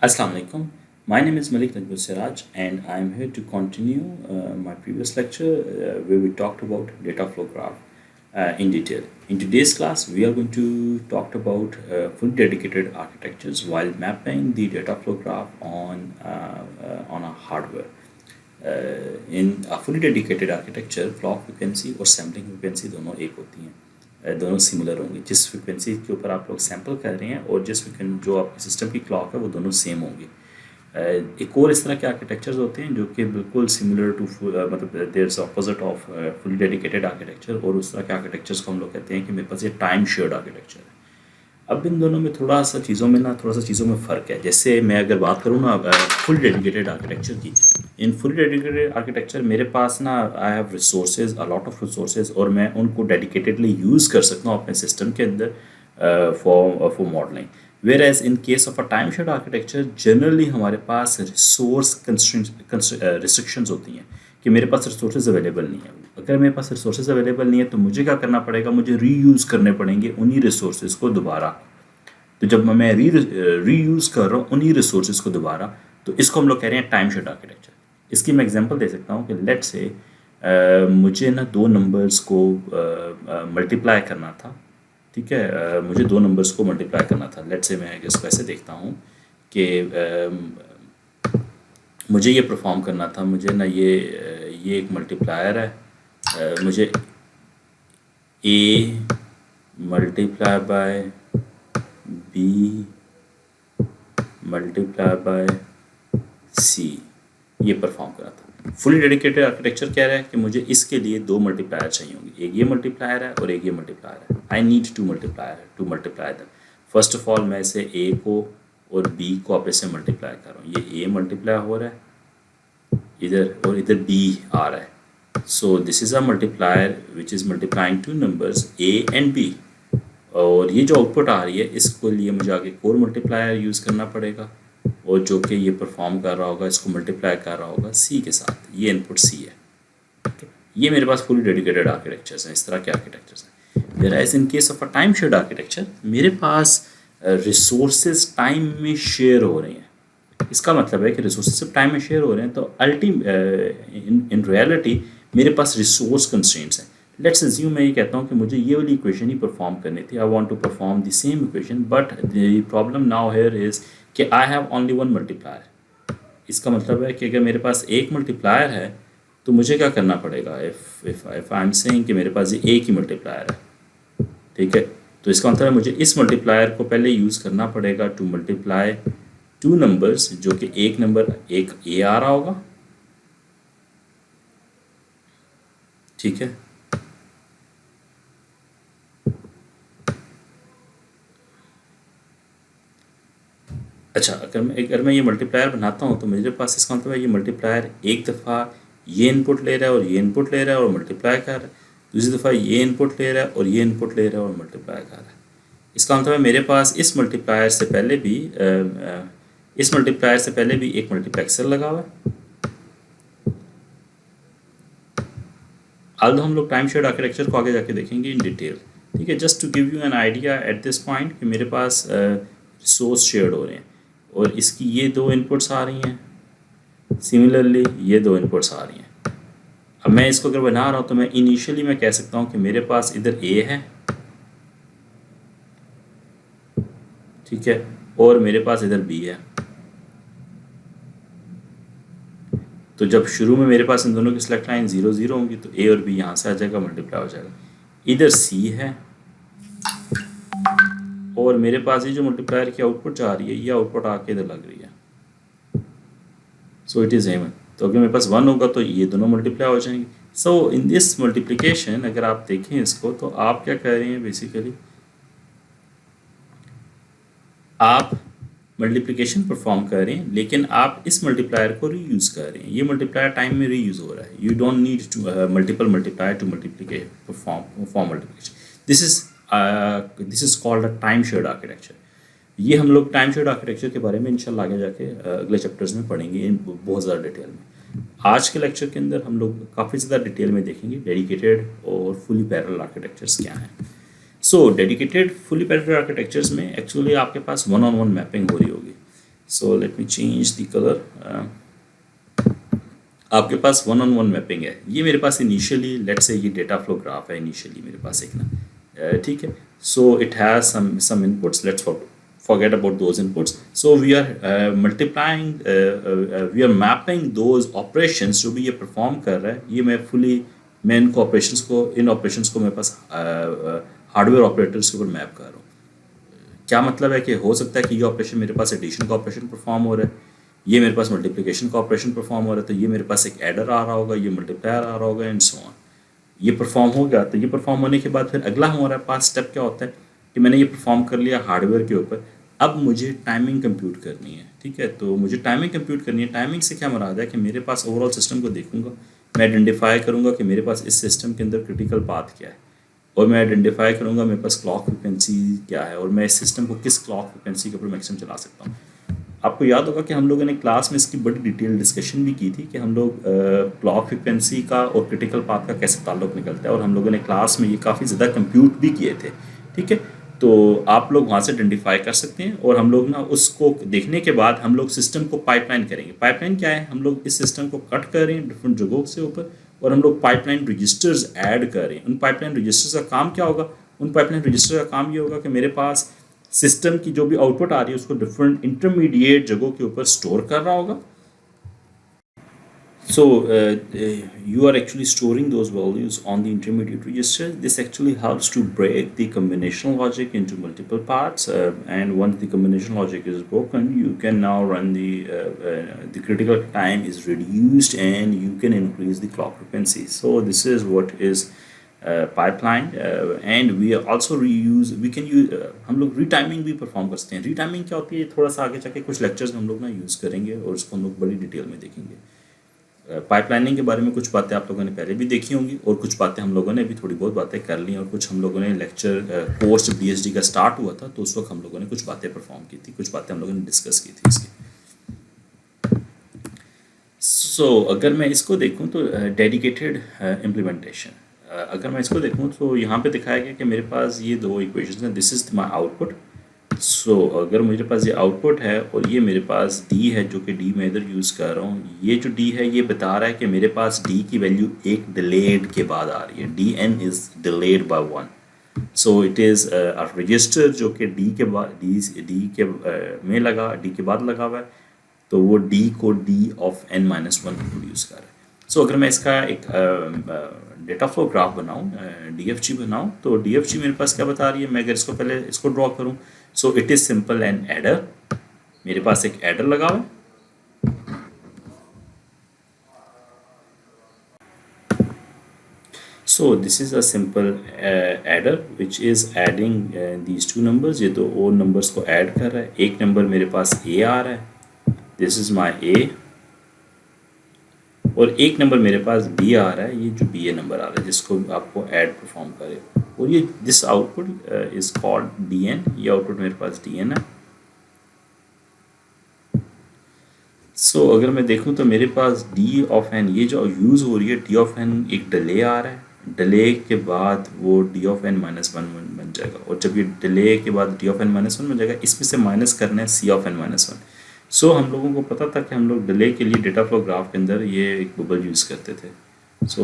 Assalamu alaikum. My name is Malik Najmul Siraj, and I am here to continue my previous lecture where we talked about data flow graph in detail. In today's class, we are going to talk about fully dedicated architectures while mapping the data flow graph on a hardware. In a fully dedicated architecture, clock frequency और sampling frequency दोनों एक होती हैं, दोनों similar होंगी। जिस frequency के ऊपर आप लोग सैम्पल कर रहे हैं और जिस जो आपके सिस्टम की क्लॉक है वो दोनों सेम होंगी। एक और इस तरह के आर्किटेक्चर्स होते हैं जो कि बिल्कुल सिमिलर टू मतलब there is opposite of fully dedicated architecture, और उस तरह के आर्किटेक्चर्स को हम लोग कहते हैं कि मेरे पास ये टाइम शेयर्ड आर्किटेक्चर है। अब इन दोनों में थोड़ा सा चीज़ों में फ़र्क है। जैसे मैं अगर बात करूँ ना फुल डेडिकेटेड आर्किटेक्चर की, इन फुल डेडिकेटेड आर्किटेक्चर मेरे पास ना I have resources, a lot of resources, और मैं उनको डेडिकेटेडली यूज़ कर सकता हूँ अपने सिस्टम के अंदर for modelling. Whereas in case of a time shared architecture generally हमारे पास रिसोर्स रिस्ट्रिक्शंस होती हैं कि मेरे पास रिसोर्सेज अवेलेबल नहीं है। अगर मेरे पास रिसोर्सेज अवेलेबल नहीं है तो मुझे क्या करना पड़ेगा, मुझे रीयूज़ करने पड़ेंगे उन्हीं रिसोर्सेज को दोबारा। तो जब मैं रीयूज़ कर रहा हूँ उन्हीं रिसोर्सेज को दोबारा, तो इसको हम लोग कह रहे हैं टाइम शेयर्ड आर्किटेक्चर। इसकी मैं एग्जांपल दे सकता हूँ कि लेट से मुझे ना दो नंबर्स को मल्टीप्लाई करना था। ठीक है, मुझे दो नंबर्स को मल्टीप्लाई करना था। लेट से मैं इसको ऐसे देखता हूँ कि मुझे ये परफॉर्म करना था। मुझे ना ये एक मल्टीप्लायर है, मुझे A multiply by B multiply by C ये परफॉर्म करा था। फुली डेडिकेटेड आर्किटेक्चर कह रहा है कि मुझे इसके लिए दो मल्टीप्लायर चाहिए होंगे, एक ये मल्टीप्लायर है और एक ये मल्टीप्लायर है। आई need to multiply them. First of all मैं इसे ए को और बी को आपस में मल्टीप्लाई कर रहा हूँ। ये ए मल्टीप्लाई हो रहा है इधर और इधर बी आ रहा है। So this is a multiplier which is multiplying two numbers A and B, और ये जो आउटपुट आ रही है इसको लिए मुझे आगे कोर मल्टीप्लायर यूज़ करना पड़ेगा, और जो कि ये परफॉर्म कर रहा होगा इसको मल्टीप्लाई कर रहा होगा सी के साथ। ये इनपुट सी है। ये मेरे पास फुली डेडिकेटेड आर्किटेक्चर्स हैं, इस तरह के आर्किटेक्चर्स हैं। Whereas in case of a time shared architecture मेरे पास रिसोर्सेज टाइम में शेयर हो रहे हैं। इसका मतलब है कि रिसोर्सेज सिर्फ टाइम में शेयर हो रहे हैं, तो इन रियलिटी मेरे पास रिसोर्स कंस्ट्रेंट्स हैं। लेट्स अज्यूम मैं ये कहता हूँ कि मुझे ये वाली इक्वेशन ही परफॉर्म करनी थी। I want to perform the same equation, but the problem now here is कि I have only one multiplier. इसका मतलब है कि अगर मेरे पास एक मल्टीप्लायर है तो मुझे क्या करना पड़ेगा, इफ़ आई एम सेइंग कि मेरे पास ये एक ही मल्टीप्लायर है, ठीक है, तो इसका मतलब है मुझे इस मल्टीप्लायर को पहले यूज़ करना पड़ेगा टू मल्टीप्लाई टू नंबर्स, जो कि एक नंबर एक ए आ रहा होगा, ठीक है, अच्छा। अगर मैं ये मल्टीप्लायर बनाता हूँ तो मेरे पास इसका मतलब है ये मल्टीप्लायर एक दफ़ा ये इनपुट ले रहा है और ये इनपुट ले रहा है और मल्टीप्लाई कर रहा है, दूसरी दफ़ा ये इनपुट ले रहा है और ये इनपुट ले रहा है और मल्टीप्लाई कर रहा है। इसका मतलब है मेरे पास इस मल्टीप्लायर से पहले भी एक मल्टीप्लेक्सर लगा हुआ है। आल्दो हम लोग टाइम शेयर्ड आर्किटेक्चर को आगे जाके देखेंगे इन डिटेल, ठीक है। Just to give you an idea at this point कि मेरे पास रिसोर्स शेयर्ड हो रहे हैं और इसकी ये दो इनपुट्स आ रही हैं, सिमिलरली ये दो इनपुट्स आ रही हैं। अब मैं इसको अगर बना रहा हूँ तो मैं इनिशियली मैं कह सकता हूँ कि मेरे पास इधर ए है, ठीक है, और मेरे पास इधर बी है। तो जब शुरू में मेरे पास इन दोनों की सिलेक्ट लाइन 0 0 होंगी तो ए और बी यहाँ से आ जाएगा, मल्टीप्लाई हो जाएगा। इधर सी है और मेरे पास ये जो मल्टीप्लायर की आउटपुट जा रही है ये आउटपुट आके इधर लग रही है। सो इट इज़ इवन। तो अगर मेरे पास 1 होगा तो ये दोनों मल्टीप्लाई हो जाएंगे। सो इन दिस मल्टीप्लिकेशन अगर आप देखें इसको तो आप क्या कर रहे हैं, बेसिकली आप मल्टीप्लिकेशन परफॉर्म कर रहे हैं लेकिन आप इस मल्टीप्लायर को रीयूज़ कर रहे हैं। ये मल्टीप्लायर टाइम में रीयूज़ हो रहा है। You don't need to multiple multiplier to multiplicate perform multiplication. This is called a time shared architecture. ये हम लोग टाइम शेयर्ड आर्किटेक्चर के बारे में इंशाल्लाह आगे जाके अगले चैप्टर्स में पढ़ेंगे इन बहुत ज़्यादा डिटेल में। आज के लेक्चर के अंदर हम लोग काफ़ी ज़्यादा डिटेल में देखेंगे डेडिकेटेड और फुली पैरेलल आर्किटेक्चर्स क्या हैं। So dedicated fully parallel architectures में एक्चुअली आपके पास 1-on-1 मैपिंग हो रही होगी। So let me change the colour. आपके पास वन ऑन वन मैपिंग है। ये मेरे पास इनिशियली लेट्स से ये डेटा फ्लो ग्राफ है इनिशियली मेरे पास एक ना, ठीक है। So it has some inputs, let's forget about those inputs. So we are multiplying, we are mapping those operations जो भी ये perform कर रहा है। ये मैं इनको operations को, इन operations को मेरे पास हार्डवेयर ऑपरेटर्स के ऊपर मैप कर रहा हूँ। क्या मतलब है कि हो सकता है कि ये ऑपरेशन मेरे पास एडिशन का ऑपरेशन परफॉर्म हो रहा है, ये मेरे पास मल्टीप्लिकेशन का ऑपरेशन परफॉर्म हो रहा है, तो ये मेरे पास एक एडर आ रहा होगा, ये मल्टीप्लायर आ रहा होगा एंड सो ऑन। ये परफॉर्म हो गया, तो ये परफॉर्म होने के बाद फिर अगला हमारे पास स्टेप क्या होता है कि मैंने ये परफॉर्म कर लिया हार्डवेयर के ऊपर, अब मुझे टाइमिंग कंप्यूट करनी है, ठीक है। तो मुझे टाइमिंग कंप्यूट करनी है। टाइमिंग से क्या मुराद है कि मेरे पास ओवरऑल सिस्टम को देखूंगा, मैं आइडेंटिफाई करूंगा कि मेरे पास इस सिस्टम के अंदर क्रिटिकल पाथ क्या है, और मैं आइडेंटिफाई करूंगा मेरे पास क्लॉक फ्रिक्वेंसी क्या है, और मैं इस सिस्टम को किस क्लॉक फ्रिक्वेंसी के ऊपर मैक्सिमम चला सकता हूँ। आपको याद होगा कि हम लोगों ने क्लास में इसकी बड़ी डिटेल डिस्कशन भी की थी कि हम लोग क्लॉक फ्रिक्वेंसी का और क्रिटिकल पाथ का कैसे ताल्लुक निकलता है, और हम लोगों ने क्लास में ये काफ़ी ज़्यादा कंप्यूट भी किए थे, ठीक है। तो आप लोग वहाँ से आइडेंटिफाई कर सकते हैं, और हम लोग ना उसको देखने के बाद हम लोग सिस्टम को पाइपलाइन करेंगे। पाइपलाइन क्या है, हम लोग इस सिस्टम को कट कर रहे हैं डिफरेंट जगहों से ऊपर, और हम लोग पाइपलाइन रजिस्टर्स ऐड कर रहे हैं। उन पाइपलाइन रजिस्टर्स का काम क्या होगा, उन पाइपलाइन रजिस्टर का काम ये होगा कि मेरे पास सिस्टम की जो भी आउटपुट आ रही है उसको डिफरेंट इंटरमीडिएट जगहों के ऊपर स्टोर कर रहा होगा। So you are actually storing those values on the intermediate register. This actually helps to break the combinational logic into multiple parts, and once the combinational logic is broken, you can now run the critical time is reduced, and you can increase the clock frequency. So this is what is pipeline, and we also reuse, we can use, हम लोग retiming भी perform कर सकते हैं। retiming क्या होती है, थोड़ा सा आगे जाके कुछ lectures में हम लोग ना यूज़ करेंगे, और उसको हम लोग बड़ी डिटेल में देखेंगे। पाइपलाइनिंग के बारे में कुछ बातें आप लोगों ने पहले भी देखी होंगी, और कुछ बातें हम लोगों ने भी थोड़ी बहुत बातें कर ली, और कुछ हम लोगों ने लेक्चर कोर्स BSD का स्टार्ट हुआ था तो उस वक्त हम लोगों ने कुछ बातें परफॉर्म की थी, कुछ बातें हम लोगों ने डिस्कस की थी इसकी। अगर मैं इसको देखूं तो डेडिकेटेड इम्प्लीमेंटेशन, अगर मैं इसको देखूं तो यहाँ पे दिखाया गया कि मेरे पास ये दो इक्वेशंस हैं। This is my output. अगर मेरे पास ये आउटपुट है और ये मेरे पास D है, जो कि D मैं इधर यूज़ कर रहा हूँ, ये जो D है ये बता रहा है कि मेरे पास D की वैल्यू एक डिलेड के बाद आ रही है। DN is delayed by 1। So it is a resistor जो कि D के बाद में लगा, D के बाद लगा हुआ है, तो वो D को D ऑफ n-1 प्रोड्यूस कर रहा है। अगर मैं इसका एक डेटा फ्लो ग्राफ बनाऊँ, DFG बनाऊँ, तो DFG मेरे पास क्या बता रही है। मैं अगर इसको पहले इसको ड्रॉ करूँ, so it is simple an adder. मेरे पास एक एडर लगा हुआ है, so this is a simple adder which is adding these two numbers। ये दो और numbers को add कर रहा है। एक number मेरे पास A आ रहा है, this is my A, और एक नंबर मेरे पास B आ रहा है, ये जो BA नंबर आ रहा है जिसको आपको ऐड परफॉर्म करे, और ये this output is called DN। ये आउटपुट मेरे पास DN है। अगर मैं देखूं तो मेरे पास D ऑफ n, ये जो यूज़ हो रही है D ऑफ n, एक डिले आ रहा है, डिले के बाद वो D ऑफ n-1 बन जाएगा, और जब ये डिले के बाद D ऑफ n-1 बन जाएगा, इसमें से माइनस करना है C ऑफ n-1। हम लोगों को पता था कि हम लोग डिले के लिए डेटा फ्लो ग्राफ के अंदर ये एक बबल यूज़ करते थे।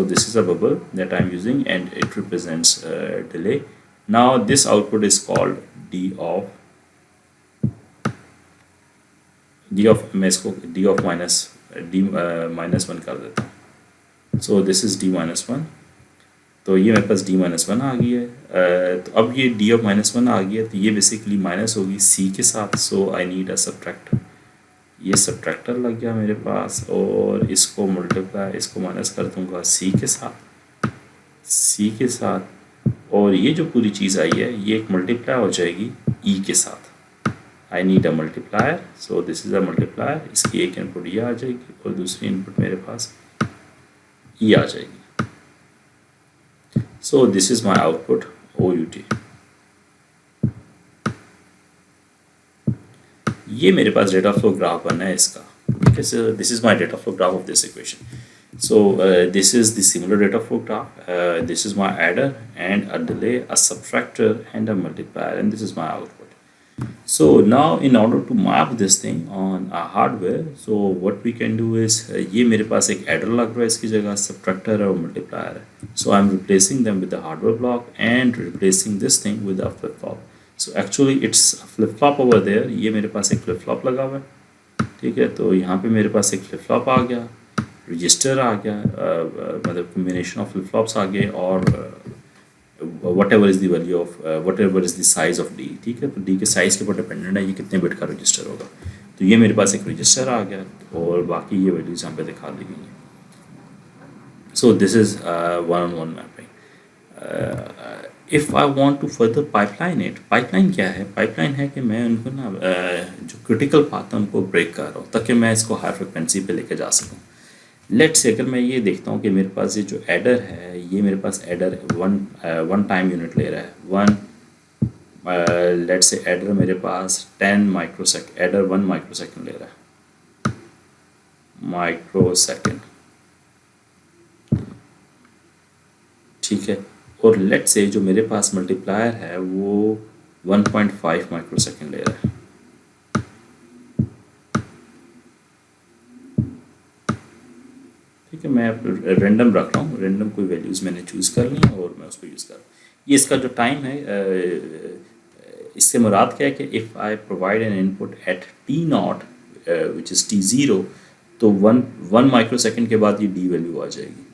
This is a bubble that I am using and it represents delay. Now this output is called मैं इसको D ऑफ -1 कर देता हूँ। दिस इज़ D-1, तो ये मेरे पास D-1 आ गई है। तो अब ये D ऑफ -1 आ गई है, तो ये बेसिकली माइनस होगी C के साथ। I need a subtractor. ये सब्ट्रैक्टर लग गया मेरे पास, और इसको मल्टीप्लाई, इसको माइनस कर दूंगा C के साथ, और ये जो पूरी चीज़ आई है ये एक मल्टीप्लाई हो जाएगी E के साथ। I need a multiplier, this is a multiplier. इसकी एक इनपुट ये आ जाएगी और दूसरी इनपुट मेरे पास E आ जाएगी। This is my output OUT। ये मेरे पास डेटा फ्लो ग्राफ बनना है इसका, ठीक है। This is my data flow graph of this equation. This is the similar data flow graph. This is my adder and a delay, a subtractor and a multiplier, and this is my output. So now in order to map this thing on a hardware, so what we can do is ये मेरे पास एक adder लग रहा है इसकी जगह, subtractor है और multiplier है. So I'm replacing them with the hardware block and replacing this thing with a flip flop. So actually it's a flip flop over there. ये मेरे पास एक flip flop लगा हुआ है, ठीक है. तो यहाँ पे मेरे पास एक flip flop आ गया, register आ गया, मतलब combination of flip flops आ गए, और whatever is the value of whatever is the size of D, ठीक है. तो D के साइज़ के ऊपर डिपेंडेंट है ये कितने बिट का रजिस्टर होगा. तो ये मेरे पास एक रजिस्टर आ गया और बाकी ये वैल्यूज यहाँ पे दिखा दी गई हैं. So this is one on one mapping. If I want to further pipeline it, pipeline क्या है? पाइपलाइन है कि मैं उनको ना जो क्रिटिकल पाथ है उनको ब्रेक कर रहा हूँ ताकि मैं इसको हाई फ्रिक्वेंसी पे लेके जा सकूँ. लेट्स से अगर मैं ये देखता हूँ कि मेरे पास ये जो एडर है, ये मेरे पास एडर वन टाइम यूनिट ले रहा है, लेट्स से एडर मेरे पास 10 माइक्रोसेकंड, एडर 1 माइक्रोसेकंड ले रहा है, माइक्रोसेकंड, ठीक है. और लेट्स से जो मेरे पास मल्टीप्लायर है वो 1.5 माइक्रोसेकंड ले रहा है. ठीक है, मैं रेंडम रख रहा हूँ, रेंडम कोई वैल्यूज़ मैंने चूज़ कर ली और मैं उसको यूज़ कर रहा हूँ. ये इसका जो टाइम है, इससे मुराद क्या है कि if I provide an input at T not which is T zero, तो वन माइक्रो सेकेंड के बाद ये डी वैल्यू आ जाएगी.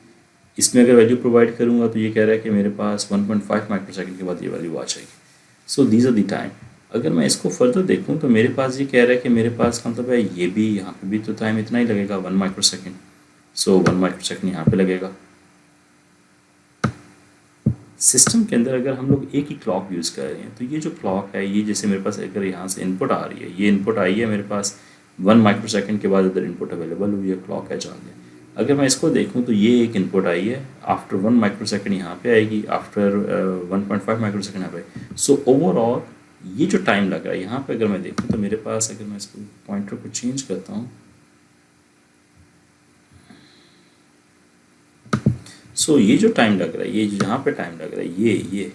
इसमें अगर वैल्यू प्रोवाइड करूँगा तो ये कह रहा है कि मेरे पास 1.5 माइक्रो सेकेंड के बाद ये वैल्यू आ जाएगी. So these are the time. अगर मैं इसको फर्दर देखूँ तो मेरे पास ये कह रहा है कि मेरे पास मतलब है ये भी, यहाँ पे भी तो टाइम इतना ही लगेगा, 1 माइक्रो सेकेंड. सो 1 माइक्रो सेकेंड यहाँ पे लगेगा. सिस्टम के अंदर अगर हम लोग एक ही क्लॉक यूज़ कर रहे हैं तो ये जो क्लॉक है, ये जैसे मेरे पास अगर यहाँ से इनपुट आ रही है, ये इनपुट आई है मेरे पास 1 माइक्रो सेकेंड के बाद अदर इनपुट अवेलेबल हुई है, क्लॉक है जान लें. अगर मैं इसको देखूँ तो ये एक इनपुट आई है, आफ्टर 1 माइक्रो सेकेंड यहाँ पे आएगी, आफ्टर 1.5 माइक्रो सेकेंड यहाँ पे. सो ओवरऑल ये जो टाइम लग रहा है यहाँ पे अगर मैं देखूँ तो मेरे पास, अगर मैं इसको पॉइंटर को चेंज करता हूँ, सो ये जो टाइम लग रहा है, ये यहाँ पे टाइम लग रहा है, ये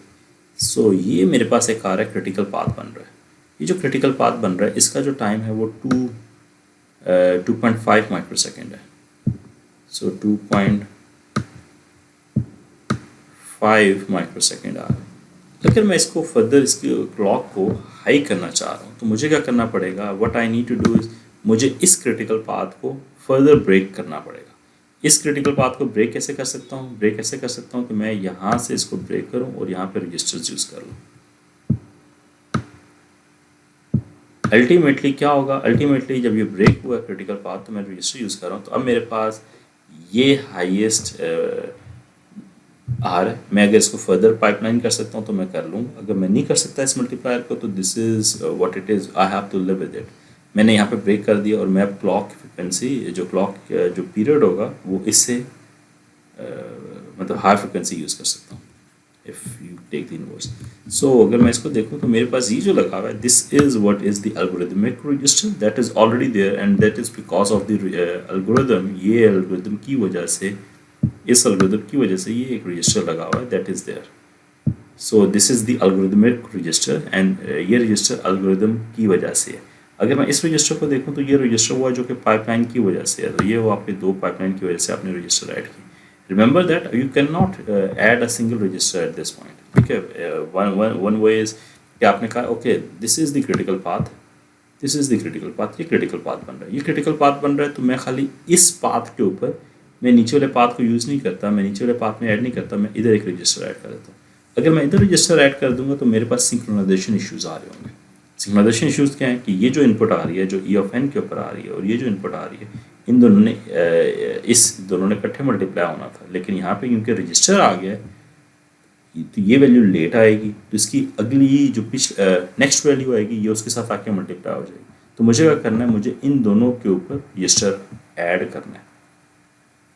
सो ये मेरे पास एक आ रहा है क्रिटिकल पाथ बन रहा है. ये जो क्रिटिकल पाथ बन रहा है इसका जो टाइम है वो 2.5 माइक्रो सेकेंड है. सो 2.5 माइक्रो सेकेंड आ रहा है. अगर मैं इसको फर्दर इसकी क्लॉक को हाई करना चाह रहा हूँ तो मुझे क्या करना पड़ेगा? What I need to do is, मुझे इस क्रिटिकल पाथ को फर्दर ब्रेक करना पड़ेगा. इस क्रिटिकल पाथ को ब्रेक कैसे कर सकता हूँ? ब्रेक ऐसे कर सकता हूँ कि मैं यहाँ से इसको ब्रेक करूँ और यहाँ पे रजिस्टर्स यूज़ कर लूँ. अल्टीमेटली क्या होगा? अल्टीमेटली जब ये ब्रेक हुआ क्रिटिकल पाथ तो मैं रजिस्टर यूज़ कर रहा हूँ, तो अब मेरे पास ये हाईएस्ट आर है. मैं अगर इसको फर्दर पाइपलाइन कर सकता हूँ तो मैं कर लूँगा. अगर मैं नहीं कर सकता इस मल्टीप्लायर को तो this is what it is, I have to live with it. मैंने यहाँ पे ब्रेक कर दिया और मैं अब क्लॉक फ्रिक्वेंसी, जो क्लॉक जो पीरियड होगा वो इससे मतलब हाई फ्रिक्वेंसी यूज़ कर सकता हूँ if you take the inverse. So अगर मैं इसको देखूँ तो मेरे पास ये जो लगा हुआ है, this is what is the algorithmic register that is already there and that is because of the algorithm. ये एल्गोरिथम की वजह से, इस एल्गोरिथम की वजह से ये एक रजिस्टर लगा हुआ है that is there. So this is the algorithmic register and ये रजिस्टर एल्गोरिथम की वजह से है. अगर मैं इस रजिस्टर को देखूं तो ये रजिस्टर हुआ जो कि पाइपलाइन की वजह से है. तो ये वो आपके दो पाइपलाइन की वजह से आपने रजिस्टर ऐड की. Remember that you can not add a single register eight this point. ठीक है, वन वे इज़ कि आपने कहा okay this is the critical path, this is the critical path, ये क्रिटिकल पाथ बन रहा है, ये क्रिटिकल पाथ बन रहा है. तो मैं खाली इस पाथ के ऊपर, मैं नीचे वाले पाथ को यूज़ नहीं करता, मैं नीचे वाले पाथ में ऐड नहीं करता, मैं इधर एक रजिस्टर ऐड कर देता हूँ. अगर मैं इधर रजिस्टर ऐड कर दूंगा तो मेरे पास सिंक्रोनाइजेशन इश्यूज़ आ रहे होंगे. सिंक्रोनाइजेशन इश्यूज़ क्या है कि ये जो इनपुट आ रही है जो ई ऑफ एन के ऊपर आ रही है और ये जो इनपुट आ रही है, इन दोनों ने इस दोनों ने इकट्ठे मल्टीप्लाई होना था, लेकिन यहाँ पे क्योंकि रजिस्टर आ गया तो ये वैल्यू लेट आएगी, तो इसकी अगली जो नेक्स्ट वैल्यू आएगी ये उसके साथ आके मल्टीप्लाई हो जाएगी. तो मुझे क्या करना है, मुझे इन दोनों के ऊपर रजिस्टर ऐड करना है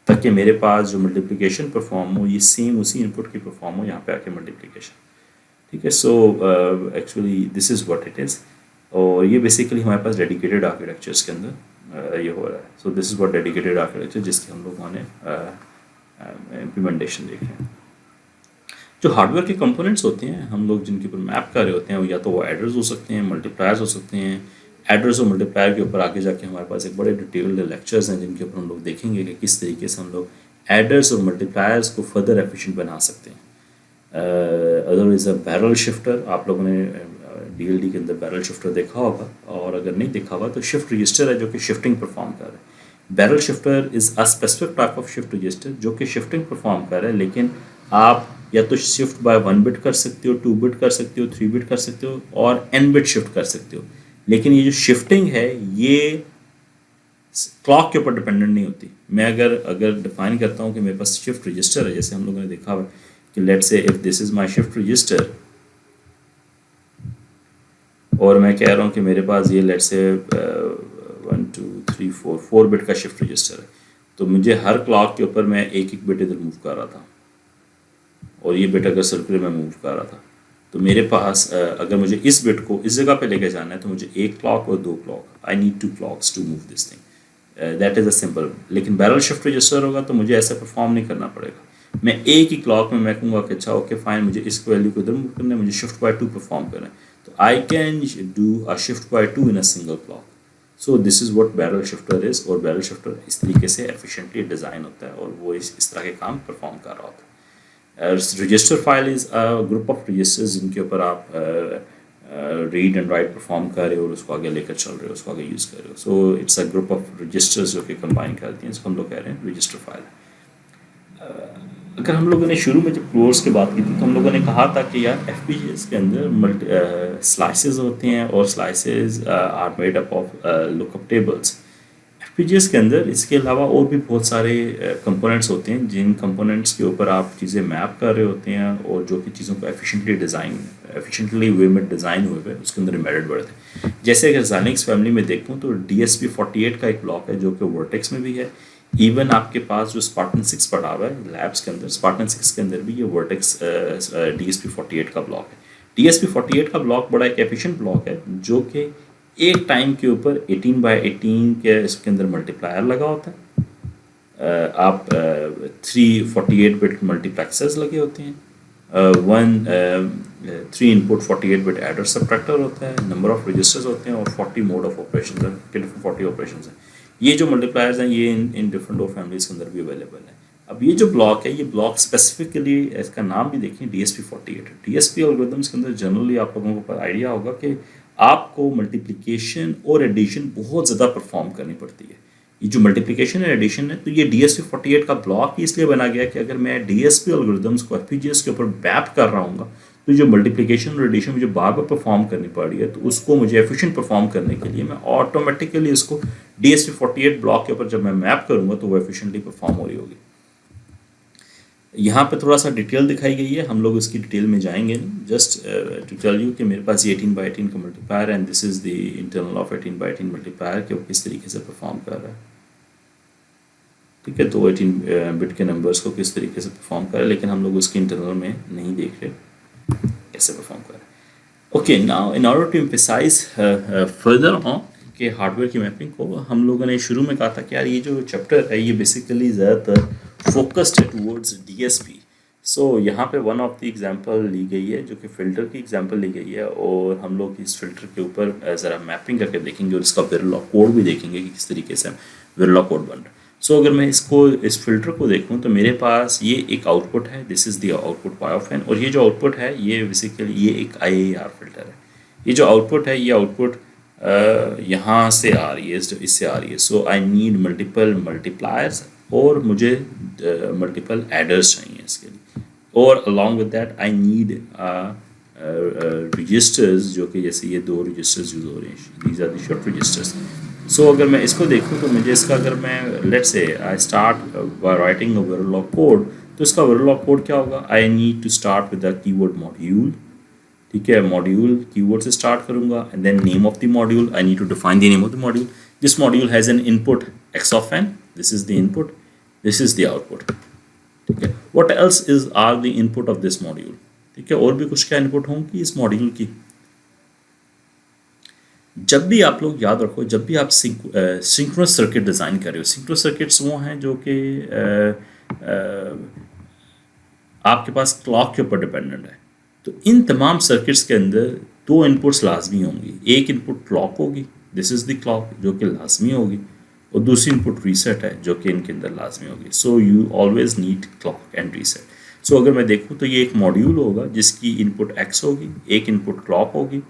ताकि मेरे पास जो मल्टीप्लिकेशन परफॉर्म हो ये सेम उसी इनपुट की परफॉर्म हो यहाँ पे आके मल्टीप्लिकेशन. ठीक है, so actually this is what it is. और ये बेसिकली हमारे पास डेडिकेटेड आर्किटेक्चर्स के अंदर ये हो रहा है. So this is what dedicated architecture जिसके हम लोगों ने इम्प्लीमेंटेशन देखे हैं. जो हार्डवेयर के कंपोनेंट्स होते हैं हम लोग जिनके ऊपर मैप कर रहे होते हैं, या तो वो एडर्स हो सकते हैं, मल्टीप्लायर्स हो सकते हैं। एडर्स और मल्टीप्लायर के ऊपर आगे जाके हमारे पास एक बड़े डिटेल्ड लेक्चर्स हैं जिनके ऊपर हम लोग देखेंगे कि किस तरीके से हम लोग एडर्स और मल्टीप्लायर्स को फर्दर एफिशिएंट बना सकते हैं। Other is a barrel shifter. आप लोगों ने डीएलडी के अंदर बैरल शिफ्टर देखा होगा, और अगर नहीं देखा हुआ तो शिफ्ट रजिस्टर है जो कि शिफ्टिंग परफॉर्म कर रहा है। Barrel shifter is a specific type of shift register जो कि शिफ्टिंग परफॉर्म कर रहा है, लेकिन आप या तो शिफ्ट बाय 1 बिट कर सकते हो, 2 बिट कर सकते हो, 3 बिट कर सकते हो, और n बिट शिफ्ट कर सकते हो। लेकिन ये जो शिफ्टिंग है ये क्लॉक के ऊपर डिपेंडेंट नहीं होती। मैं अगर अगर डिफाइन करता हूँ कि मेरे पास शिफ्ट रजिस्टर है, जैसे हम लोगों ने देखा हुआ कि let's say if this is my shift register, और मैं कह रहा हूँ कि मेरे पास ये लेट्स से 1 2 3 4 बिट का शिफ्ट रजिस्टर है, तो मुझे हर क्लॉक के ऊपर मैं एक एक बिट इधर मूव कर रहा था, और ये बिट अगर सर्कुलर में मूव कर रहा था, तो मेरे पास अगर मुझे इस बिट को इस जगह पे लेके जाना है तो मुझे एक क्लॉक और 2 clock, I need 2 clocks to move this thing. That is a simple. लेकिन बैरल शिफ्ट रजिस्टर होगा तो मुझे ऐसा परफॉर्म नहीं करना पड़ेगा। मैं एक ही क्लॉक में मैं कहूँगा कि अच्छा ओके फाइन, मुझे इस वैल्यू को इधर मूव करना है, मुझे शिफ्ट बाय 2 परफॉर्म करना है, तो I can do a shift by 2 in a single clock. So this is what barrel shifter is, और बैरल शिफ्टर इस तरीके से एफिशिएंटली डिज़ाइन होता है और वो इस तरह के काम परफॉर्म कर रहा होता है। Register file is a group of registers जिनके ऊपर आप रीड एंड राइट परफॉर्म कर रहे हो और उसको आगे लेकर चल रहे हो, उसको आगे यूज़ कर रहे हो। So it's a group of registers जो कि कंबाइन करती हैं, इसको हम लोग कह रहे हैं रजिस्टर फाइल। अगर हम लोगों ने शुरू में जब क्लोर्स की बात की थी तो हम लोगों ने कहा था कि यार एफ के अंदर स्लाइसेस होते हैं, और slices are made up of lookup tables. F के अंदर इसके अलावा और भी बहुत सारे कंपोनेंट्स होते हैं जिन कंपोनेंट्स के ऊपर आप चीज़ें मैप कर रहे होते हैं, और जो कि चीज़ों को एफिशिएंटली वे में डिज़ाइन हुए हुए उसके अंदर एम्बेडेड बढ़ते हैं। जैसे अगर ज़ानिक्स फैमिली में देखूँ तो DSP48 का एक ब्लॉक है जो कि वर्टेक्स में भी है। इवन आपके पास जो स्पार्टन 6 पड़ा हुआ है लैब्स के अंदर, स्पार्टन 6 के अंदर भी ये वर्टेक्स DSP48 का ब्लॉक है। DSP48 का ब्लॉक बड़ा एक एफिशिएंट ब्लॉक है जो कि एक टाइम के ऊपर 18x18 के इसके अंदर मल्टीप्लायर लगा होता है। आप 348 बिट मल्टीप्लेक्सर्स लगे होते हैं, 3 इनपुट 48 बिट एडर सब्ट्रैक्टर होता है, नंबर ऑफ रजिस्टर्स होते हैं, और 40 मोड ऑफ ऑपरेशन है, 40 ऑपरेशन हैं। ये जो मल्टीप्लायर्स हैं ये इन डिफरेंट ऑफ फैमिलीज के अंदर भी अवेलेबल है। अब ये जो ब्लॉक है, ये ब्लॉक स्पेसिफिकली इसका नाम भी देखें DSP48। DSP एल्गोरिथम्स के अंदर जनरली आप लोगों को आइडिया होगा कि आपको मल्टीप्लिकेशन और एडिशन बहुत ज़्यादा परफॉर्म करनी पड़ती है। ये जो मल्टीप्लिकेशन है एडिशन है, तो ये DSP48 का ब्लॉक ही इसलिए बना गया कि अगर मैं DSP एल्गोरिथम्स को FPGAs के ऊपर मैप कर रहा हूँ तो जो मल्टीप्लिकेशन और एडिशन मुझे बार बार परफॉर्म करनी पड़ रही है, तो उसको मुझे एफिशिएंट परफॉर्म करने के लिए मैं ऑटोमेटिकली उसको DSP48 ब्लॉक के ऊपर जब मैं मैप करूँगा तो वो एफिशिएंटली परफॉर्म हो रही होगी। यहाँ पे थोड़ा सा डिटेल दिखाई गई है, हम लोग इसकी डिटेल में जाएंगे नहीं, जस्ट टू टेल यू कि मेरे पास ये 18x18 का multiplier and this is the internal of 18x18 multiplier कि वो किस तरीके से परफॉर्म कर रहा है। ठीक है, तो 18 बिट के नंबर्स को किस तरीके से परफॉर्म कर रहा है, लेकिन हम लोग उसके इंटरनल में नहीं देख रहे कैसे परफॉर्म कर रहा है। Okay, now in order to emphasize further on कि हार्डवेयर की मैपिंग को, हम लोगों ने शुरू में कहा था कि यार ये जो चैप्टर है ये बेसिकली ज़्यादातर फोकस्ड है टूवर्ड्स DSP। सो यहाँ पे वन ऑफ द एग्जांपल ली गई है जो कि फ़िल्टर की एग्जांपल ली गई है, और हम लोग इस फ़िल्टर के ऊपर ज़रा मैपिंग करके देखेंगे और इसका वेरिलॉग कोड भी देखेंगे कि किस तरीके से वेरिलॉग कोड बन रहा है। सो अगर मैं इस फिल्टर को देखूं तो मेरे पास ये एक आउटपुट है, this is the output pi of n, और ये जो आउटपुट है ये बेसिकली ये एक IAR फिल्टर है। ये जो आउटपुट है ये आउटपुट यहाँ से आ रही है, इससे आ रही है। So I need multiple multipliers और मुझे मल्टीपल एडर्स चाहिए इसके लिए, और along with that I need registers जो कि जैसे ये 2 रजिस्टर्स यूज़ हो रहे हैं, these are the short registers. So अगर मैं इसको देखूं तो मुझे इसका, अगर मैं let's say I start by writing a Verilog code, तो इसका वेरिलॉग कोड क्या होगा, I need to start with the keyword module. ठीक है, मॉड्यूल कीवर्ड से स्टार्ट करूंगा and then name of the module, I need to define the name of the module. This module has an input x of n, this is the input, this is the output. ठीक है, what else is are the input of this module. ठीक है, और भी कुछ क्या input होंगी इस मॉड्यूल की। जब भी आप लोग याद रखो, जब भी आप सिंक्रोनस सर्किट डिज़ाइन कर रहे हो, सिंक्रोनस सर्किट्स वो हैं जो कि आपके पास क्लॉक के ऊपर डिपेंडेंट है। तो इन तमाम सर्किट्स के अंदर दो इनपुट्स लाजमी होंगी। एक इनपुट क्लॉक होगी, दिस इज़ द क्लॉक, जो कि लाजमी होगी, और दूसरी इनपुट रीसेट है जो कि इनके अंदर लाजमी होगी। So you always need clock and reset. So अगर मैं देखूँ तो ये एक मॉड्यूल होगा जिसकी इनपुट एक्स होगी, एक इनपुट क्लॉक होगी।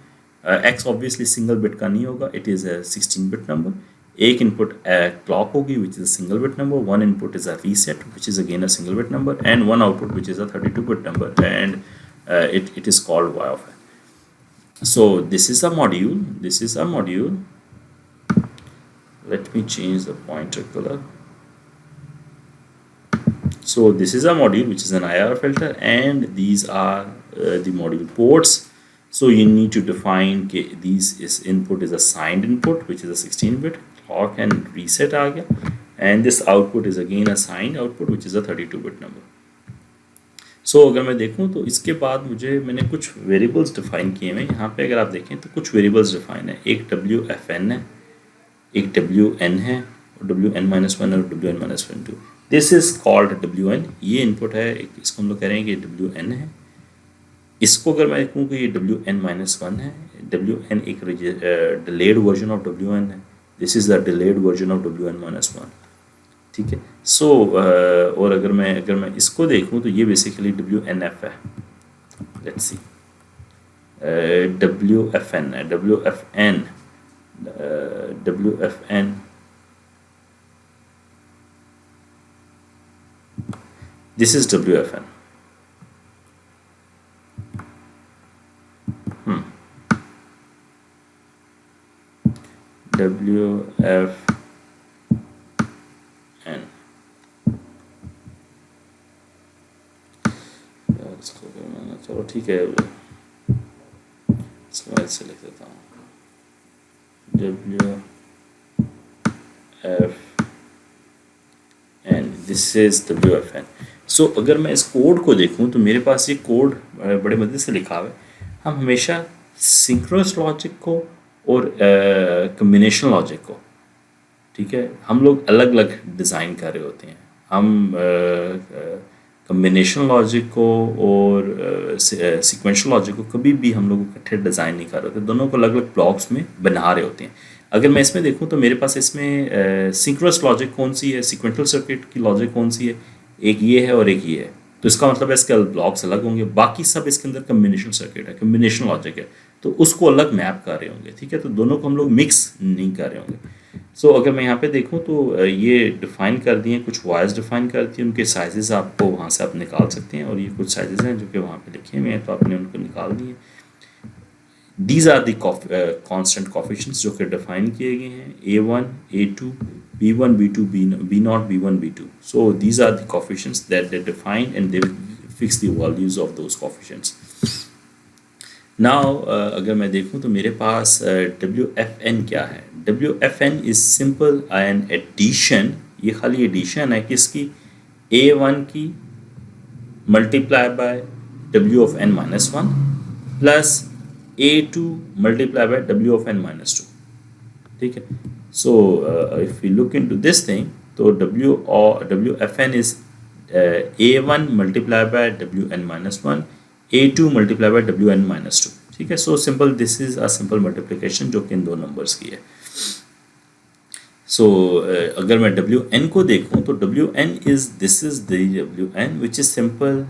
एक्स ऑब्वियसली सिंगल बिट का नहीं होगा, it is a 16 bit number. एक इनपुट क्लॉक होगी which is a single bit number, one input is a reset which is again a single bit number, and one output which is a 32 bit number, and it is called y of n. So this is a module, let me change the pointer color. So this is a module which is an IR filter, and these are the module ports. So you need to define these is input is a signed input which is a 16 bit, clock and reset आ गया, and this output is again a signed output which is a 32 bit number. सो अगर मैं देखूं तो इसके बाद मैंने कुछ variables define किए हैं यहाँ पे। अगर आप देखें तो कुछ वेरिएबल्स डिफाइन है, एक WFN है, एक WN है, और WN-1 और WN-2। This is called WN, ये इनपुट है, इसको हम लोग कह रहे हैं कि WN है। इसको अगर मैं कहूँ कि ये WN-1 है, WN एक डिलेड वर्जन ऑफ WN है, this is the delayed version of WN-1, ठीक है। सो और अगर मैं इसको देखूं तो ये बेसिकली WNF है, लेट्स सी, WFN है, WFN this is WFN। WFN, चलो ठीक है, इसको मैं ऐसे लिख देता हूँ, WFN, दिस इज WFN। सो अगर मैं इस कोड को देखूँ तो मेरे पास ये कोड बड़े मज़े से लिखा हुआ है। हम हमेशा सिंक्रोनस लॉजिक को और कम्बिनेशन लॉजिक को, ठीक है, हम लोग अलग अलग डिज़ाइन कर रहे होते हैं। हम कम्बिनेशन लॉजिक को और सीक्वेंशियल लॉजिक को कभी भी हम लोग इकट्ठे डिज़ाइन नहीं कर रहे होते, दोनों को अलग अलग ब्लॉक्स में बना रहे होते हैं। अगर मैं इसमें देखूं तो मेरे पास इसमें सिंक्रोनस लॉजिक कौन सी है, सीक्वेंशियल सर्किट की लॉजिक कौन सी है, एक ये है और एक ये है। तो इसका मतलब है इसके ब्लॉक्स अलग होंगे, बाकी सब इसके अंदर कम्बिनेशन सर्किट है, कम्बिनेशन लॉजिक है, तो उसको अलग मैप कर रहे होंगे, ठीक है। तो दोनों को हम लोग मिक्स नहीं कर रहे होंगे। सो अगर मैं यहाँ पे देखूँ तो ये डिफ़ाइन कर दिए, कुछ वायर्स डिफ़ाइन कर दिए, उनके साइजेस आपको वहाँ से आप निकाल सकते हैं, और ये कुछ साइजेस हैं जो कि वहाँ पे लिखे हुए हैं, तो आपने उनको निकाल दिए। These are the constant coefficients जो कि डिफ़ाइन किए गए हैं, A1, A2, B1, B2, B0, B1, B2. So these are the coefficients that they define, and they fix the values of those coefficients. Now अगर मैं देखूँ तो मेरे पास WFN क्या है। WFN is simple an addition, ये खाली एडिशन है किसकी, A1 की multiply by W of n-1 plus A2 multiply by W of n-2, ठीक है। So if you look into this thing तो WFN is A1 multiply by WN-1, A2 multiply by WN-2, ठीक है। So simple, this is a simple multiplication जो कि इन दो numbers की है। सो अगर मैं WN को देखूं तो WN is this is the WN which is simple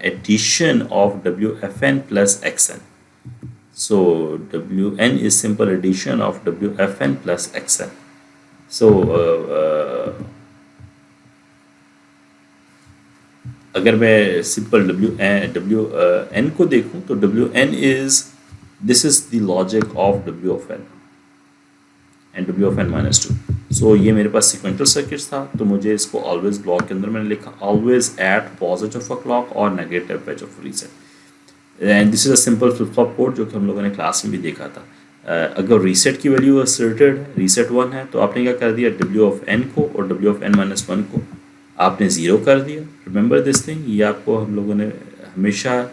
addition of WFN plus XN. So WN is simple addition of WFN plus XN. So अगर मैं सिंपल WN को देखूं तो WN is this is the logic of W of N and W of n-2. So ये मेरे पास sequential circuit था, तो मुझे इसको always ब्लॉक के अंदर मैंने लिखा always at positive of clock और negative edge of reset. And this is a simple flip flop code जो कि हम लोगों ने क्लास में भी देखा था। अगर रीसेट की वैल्यू असर्टेड है, रीसेट 1 है, तो आपने क्या कर दिया, W of n को और W of n-1 को आपने 0 कर दिया। रिमेंबर दिस थिंग, ये आपको हम लोगों ने हमेशा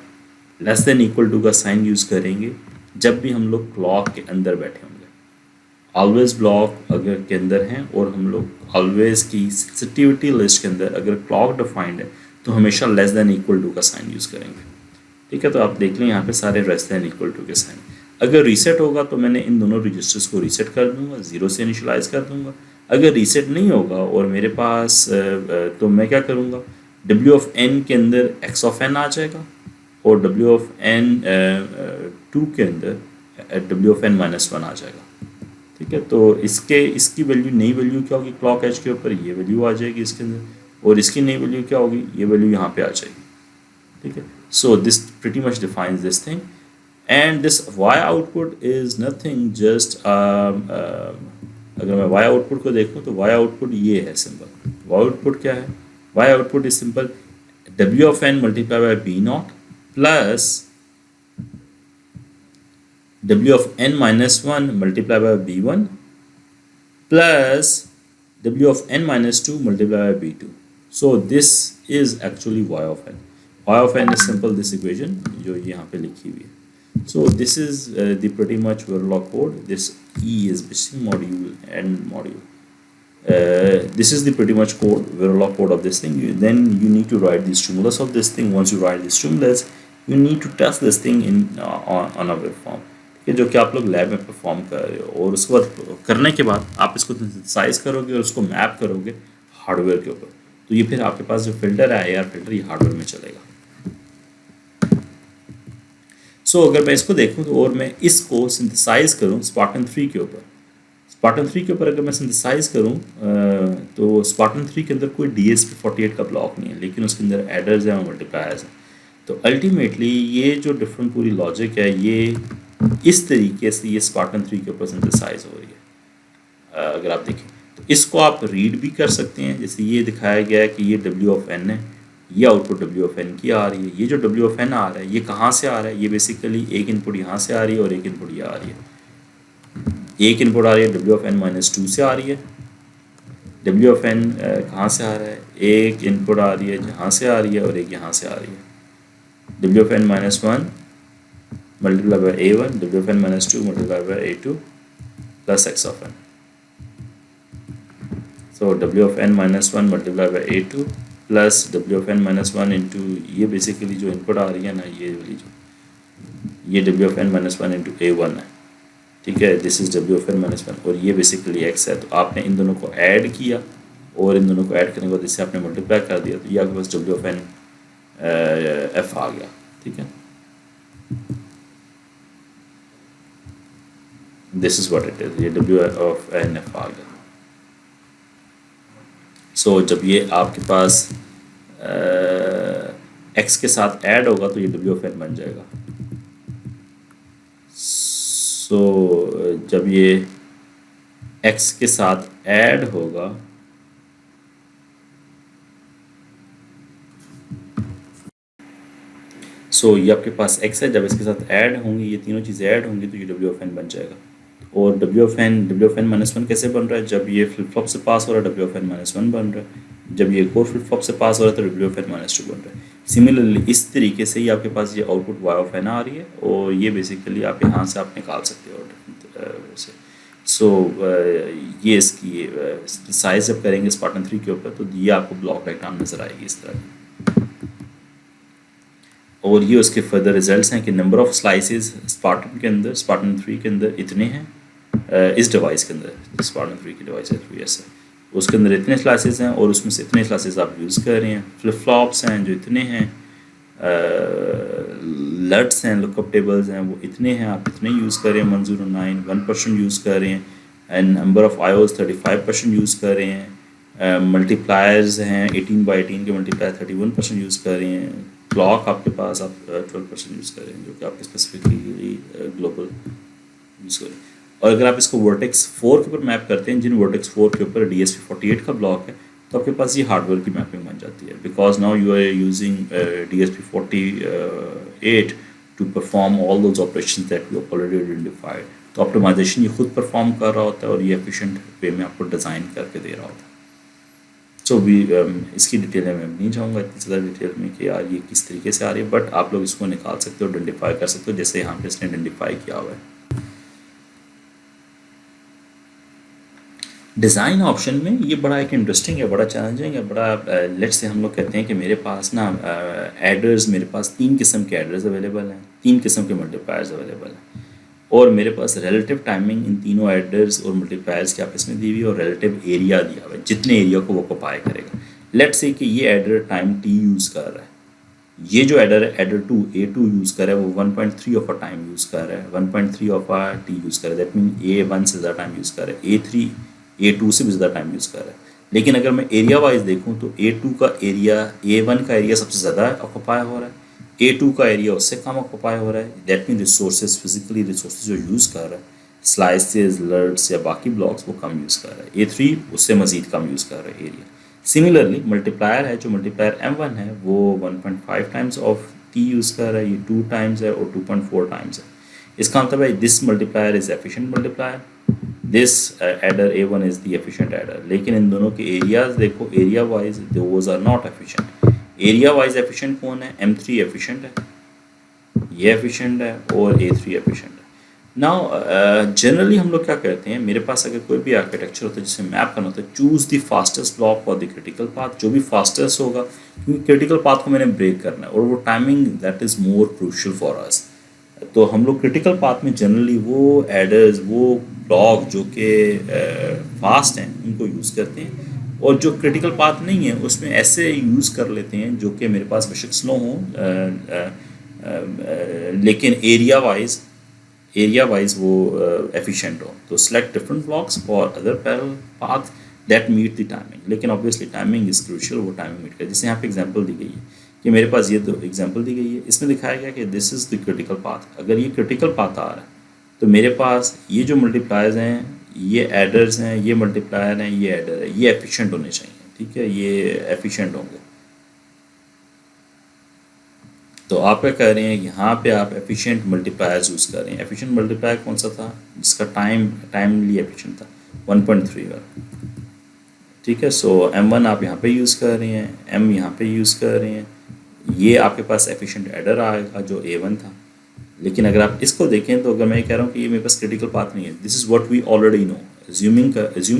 लेस देन इक्वल टू का साइन यूज़ करेंगे जब भी हम लोग क्लॉक के अंदर बैठे होंगे। ऑलवेज ब्लॉक अगर के अंदर हैं और हम लोग ऑलवेज की सेंसिटिविटी लिस्ट के अंदर अगर क्लॉक डिफाइंड है तो हमेशा लेस देन इक्वल टू का साइन यूज़ करेंगे। ठीक है, तो आप देख लें यहाँ पे सारे लेस देन इक्वल टू के साइन। अगर रीसेट होगा तो मैंने इन दोनों रजिस्टर्स को रीसेट कर दूंगा, 0 से इनिशलाइज कर दूंगा। अगर रीसेट नहीं होगा और मेरे पास तो मैं क्या करूँगा, डब्ल्यू ऑफ एन के अंदर एक्स ऑफ एन आ जाएगा और डब्ल्यू ऑफ एन टू के अंदर W of N minus one आ जाएगा। ठीक है, तो इसकी वैल्यू, नई वैल्यू क्या होगी क्लॉक एज के ऊपर, ये वैल्यू आ जाएगी इसके अंदर, और इसकी नई वैल्यू क्या होगी, ये वैल्यू यहाँ पे आ जाएगी। ठीक है, so this pretty much defines this thing, and this Y output is nothing just, अगर मैं वाई आउटपुट को देखूँ तो वाई आउटपुट ये है सिंपल। वाई आउटपुट क्या है, Y output is simple W of n multiply by B naught plus w of n minus 1 multiplied by b1 plus w of n minus 2 multiplied by b2. So this is actually y of n. Y of n is simple this equation जो यहाँ पे लिखी हुई है. So this is the pretty much Verilog code. This E is missing module and module. This is the pretty much code, Verilog code of this thing. Then you need to write the stimulus of this thing. Once you write the stimulus, you need to test this thing in on a waveform. जो कि आप लोग lab में perform कर रहे हो, और उसके बाद करने के बाद आप इसको सिंथेसाइज करोगे और उसको मैप करोगे हार्डवेयर के ऊपर, तो ये फिर आपके पास जो फिल्टर है AR फिल्टर, ये हार्डवेयर में चलेगा। सो अगर मैं इसको देखूं तो, और मैं इसको सिंथेसाइज करूं स्पार्टन 3 के ऊपर, स्पार्टन 3 के ऊपर अगर मैं सिंथेसाइज करूं तो स्पार्टन 3 के अंदर कोई DSP48 का ब्लॉक नहीं है, लेकिन उसके अंदर एडर्स हैं और मल्टीप्लायर्स हैं। तो अल्टीमेटली ये जो डिफरेंट पूरी लॉजिक है, ये इस तरीके से ये स्पार्टन 3 के ऊपर सिंथेसाइज हो रही है। अगर आप देखें तो इसको आप रीड भी कर सकते हैं, जैसे ये दिखाया गया है कि ये W ऑफ n है, ये आउटपुट W ऑफ n की आ रही है। ये जो W ऑफ n आ रहा है ये कहाँ से आ रहा है, ये बेसिकली एक इनपुट यहाँ से आ रही है और एक इनपुट ये आ रही है। एक इनपुट आ रही है W ऑफ n माइनस 2 से आ रही है। W ऑफ n कहाँ से आ रहा है, एक इनपुट आ रही है जहाँ से आ रही है और एक यहाँ से आ रही है। W of n minus 1 multiplied by a1, w of n minus 2 multiplied by a2 plus x of n. So w of n minus 1 multiplied by a2 plus w of n minus 1 into, ये basically जो input आ रही है ना, ये वाली जो ये w of n minus 1 into a1 है। ठीक है, this is w of n minus 1 और ये बेसिकली x है। तो आपने इन दोनों को ऐड किया और इन दोनों को ऐड करने के बाद इससे आपने मल्टीप्लाई कर दिया, तो ये आपके पास w of n f आ गया। ठीक है, this is what it is, ये W ऑफ n f आ गया। सो जब ये आपके पास x के साथ ऐड होगा तो ये W ऑफ n बन जाएगा। सो जब ये x के साथ ऐड होगा सो ये आपके पास x है, जब इसके साथ ऐड होंगी, ये तीनों चीज़ें ऐड होंगी तो ये W ऑफ n बन जाएगा। और W ऑफ n माइनस 1 कैसे बन रहा है, जब ये फ्लिप फ्लॉप से पास हो रहा है W ऑफ n माइनस 1 बन रहा है, जब ये एक और फ्लिप फ्लॉप से पास हो रहा है तो W ऑफ n माइनस 2 बन रहा है। सिमिलरली इस तरीके से ही आपके पास ये आउटपुट Y ऑफ n आ रही है, और ये बेसिकली आप यहाँ से आप निकाल सकते हो वैसे। सो ये इसकी साइज जब करेंगे स्पार्टन 3 के ऊपर तो ये आपको ब्लॉक डायग्राम नज़र आएगी इस तरह की। और ये उसके फर्दर रिजल्ट्स हैं कि नंबर ऑफ स्लाइसेस स्पार्टन के अंदर, स्पार्टन 3 के अंदर इतने हैं, इस डिवाइस के अंदर स्पार्टन 3 की डिवाइस है 3S है, उसके अंदर इतने स्लाइसेस हैं और उसमें से इतने स्लाइसेस आप यूज़ कर रहे हैं। फ्लिप फ्लॉप्स हैं जो इतने हैं, लट्स हैं, लुकअप टेबल्स हैं वो इतने हैं, आप इतने यूज़ कर रहे हैं। 109 1% यूज़ कर रहे हैं, and number of IOs 35% use कर रहे हैं। मल्टीप्लायर्स हैं 18 by 18 के मल्टीप्लायर 31% यूज़ कर रहे हैं। क्लॉक आपके पास आप 12% यूज़ कर रहे हैं, जो कि आपके स्पेसिफिकली ग्लोबल यूज़ करें। और अगर आप इसको वर्टेक्स 4 के ऊपर मैप करते हैं, जिन वर्टेक्स 4 के ऊपर DSP48 का ब्लॉक है, तो आपके पास ये हार्डवेयर की मैपिंग बन जाती है, because now you are using DSP48 to perform all those operations that we already identified. तो ऑप्टिमाइजेशन ये खुद परफॉर्म कर रहा होता है और ये एफिशिएंट वे में आपको डिज़ाइन करके दे रहा होता है। सो भी इसकी डिटेल में मैं नहीं जाऊँगा इतनी ज़्यादा डिटेल में कि यार ये किस तरीके से आ रही है, बट आप लोग इसको निकाल सकते हो, आइडेंटिफाई कर सकते हो, जैसे यहाँ पे इसने आइडेंटिफाई किया हुआ है। डिज़ाइन ऑप्शन में ये बड़ा एक इंटरेस्टिंग है, बड़ा चैलेंजिंग है, बड़ा लेट्स से हम लोग कहते हैं कि मेरे पास ना एडर्स, मेरे पास 3 किस्म के एडर्स अवेलेबल हैं, 3 किस्म के मल्टीप्लायर्स अवेलेबल हैं, और मेरे पास रिलेटिव टाइमिंग इन तीनों एडर्स और मल्टीप्लायर्स के आपस में दी हुई है, और रिलेटिव एरिया दिया हुआ है, जितने एरिया को वो ऑक्यूपाई करेगा। लेट्स से कि ये एडर टाइम टी यूज़ कर रहा है, ये जो एडर है एडर टू A2 यूज़ कर रहा है, वो 1.3 ऑफ अ टाइम यूज़ कर रहा है, 1.3 ऑफ अ टी यूज़ कर रहा है, दैट मीन A1 से ज़्यादा टाइम यूज़ कर रहा है, A3 A2 से भी ज़्यादा टाइम यूज़ कर रहा है। लेकिन अगर मैं एरिया वाइज देखूँ तो A2 का एरिया, A1 का एरिया सबसे ज़्यादा ऑक्यूपाई हो रहा है, A2 का एरिया उससे कम ऑक्यूपाई हो रहा है, that mean resources, physically resources जो यूज़ कर रहा है, स्लाइसेस, लर्ट्स या बाकी ब्लॉक्स, वो कम यूज़ कर रहा है। A3 उससे मज़ीद कम यूज़ कर रहा है एरिया। सिमिलरली मल्टीप्लायर है, जो मल्टीप्लायर M1 है, वो 1.5 टाइम्स ऑफ टी यूज़ कर रहा है, ये 2 टाइम्स है और 2.4 टाइम्स है। इसका मतलब है this multiplier is efficient multiplier, this adder A1 is the efficient adder. लेकिन इन दोनों के एरियाज देखो, area wise those are not efficient. Area wise efficient कौन है? M3 एफिशिएंट है, ये एफिशिएंट है, और A3 एफिशिएंट है। नाउ जनरली हम लोग क्या करते हैं, मेरे पास अगर कोई भी आर्किटेक्चर होता है जिसे मैप करना होता है, चूज़ द फास्टेस्ट ब्लॉक और द क्रिटिकल पाथ, जो भी फास्टेस्ट होगा, क्योंकि क्रिटिकल पाथ को मैंने ब्रेक करना है और वो timing that is more crucial for us. तो हम लोग क्रिटिकल पाथ में जनरली वो एडर्स, वो ब्लॉक जो कि फास्ट हैं, उनको यूज़ करते हैं, और जो क्रिटिकल पाथ नहीं है उसमें ऐसे यूज़ कर लेते हैं जो कि मेरे पास बेशक स्लो हों, लेकिन एरिया वाइज वो एफिशिएंट हो। तो select different blocks for other parallel path that meet the timing. लेकिन ऑब्वियसली टाइमिंग इज क्रूशियल, वो टाइमिंग मीट करे। जैसे यहाँ पे एग्जांपल दी गई है कि मेरे पास ये 2 एग्जांपल दी गई है, इसमें दिखाया गया कि this is the critical path. अगर ये क्रिटिकल पाथ आ रहा है तो मेरे पास ये जो मल्टीप्लायर्स हैं, ये एडर्स हैं, ये मल्टीप्लायर हैं, ये एडर है, ये एफिशिएंट होने चाहिए। ठीक है, ये एफिशिएंट होंगे। तो आप क्या कर रहे हैं, यहाँ पे आप एफिशिएंट मल्टीप्लायर्स यूज़ कर रहे हैं। एफिशिएंट मल्टीप्लायर कौन सा था? जिसका टाइमली एफिशिएंट था, 1.3 वाला। ठीक है, सो M1 आप यहाँ पे यूज़ कर रहे हैं, M यहाँ पे यूज़ कर रहे हैं, ये आपके पास एफिशिएंट एडर आएगा जो A1 था। लेकिन अगर आप इसको देखें तो अगर मैं कह रहा हूँ कि ये मेरे पास क्रिटिकल पाथ नहीं है, this is what we already know, assume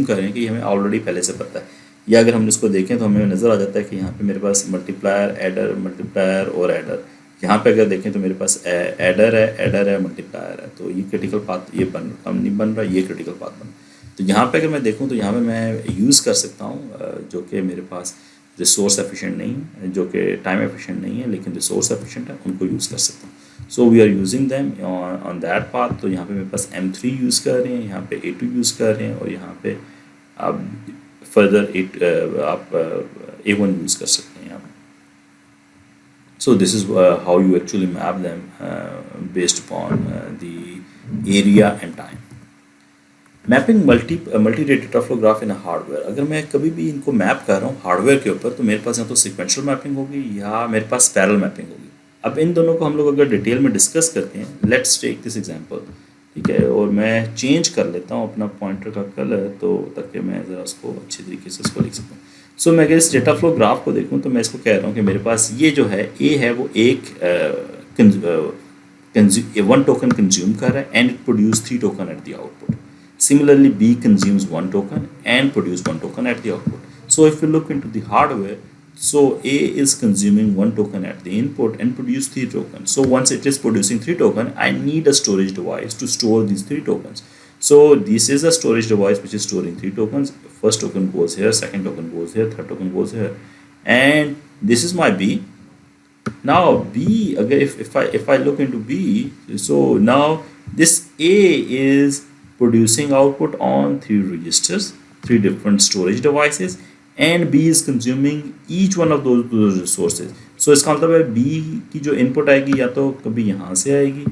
कर रहे हैं कि ये हमें ऑलरेडी पहले से पता है। या अगर हम इसको देखें तो हमें नज़र आ जाता है कि यहाँ पे मेरे पास मल्टीप्लायर और एडर। यहाँ पे अगर देखें तो मेरे पास एडर है, मल्टीप्लायर है, तो ये क्रिटिकल पाथ ये कम नहीं बन रहा, ये क्रिटिकल पाथ बन। तो यहाँ पे अगर मैं देखूँ तो यहाँ पे मैं यूज़ कर सकता हूँ जो कि मेरे पास रिसोर्स एफिशिएंट नहीं है, जो कि टाइम एफिशिएंट नहीं है, लेकिन रिसोर्स एफिशिएंट है, उनको यूज़ कर सकता हूँ। So we are using them on that path. तो यहाँ पे मेरे पास M3 यूज़ कर रहे हैं, यहाँ पे A2 यूज़ कर रहे हैं, और यहाँ पे आप फर्दर आप A1 यूज़ कर सकते हैं यहाँ पे। So this is how you actually map them based upon the area and time. Mapping multi data flow graph in hardware. अगर मैं कभी भी इनको मैप कर रहा हूँ हार्डवेयर के ऊपर, तो मेरे पास या तो सिक्वेंशियल मैपिंग होगी या मेरे पास पैरेलल मैपिंग होगी। अब इन दोनों को हम लोग अगर डिटेल में डिस्कस करते हैं, लेट्स टेक दिस एग्जांपल। ठीक है, और मैं चेंज कर लेता हूँ अपना पॉइंटर का कलर, तो ताकि मैं ज़रा उसको अच्छी तरीके से उसको लिख सकूँ। सो मैं अगर इस डेटा फ्लो ग्राफ को देखूँ तो मैं इसको कह रहा हूँ कि मेरे पास ये जो है ए है, वो एक 1 टोकन कंज्यूम कर रहा है and it produce 3 token at the output. Similarly, B consumes 1 token and produce 1 token at the output. So if we look into the hardware, so A is consuming 1 token at the input and produce 3 tokens. So once it is producing 3 tokens, I need a storage device to store these 3 tokens. So this is a storage device which is storing 3 tokens. First token goes here, second token goes here, third token goes here, and this is my B. Now B, again, if I look into B, so now this A is producing output on 3 registers, 3 different storage devices, and B is consuming each one of those resources. So इसका मतलब है B की जो input आएगी या तो कभी यहाँ से आएगी,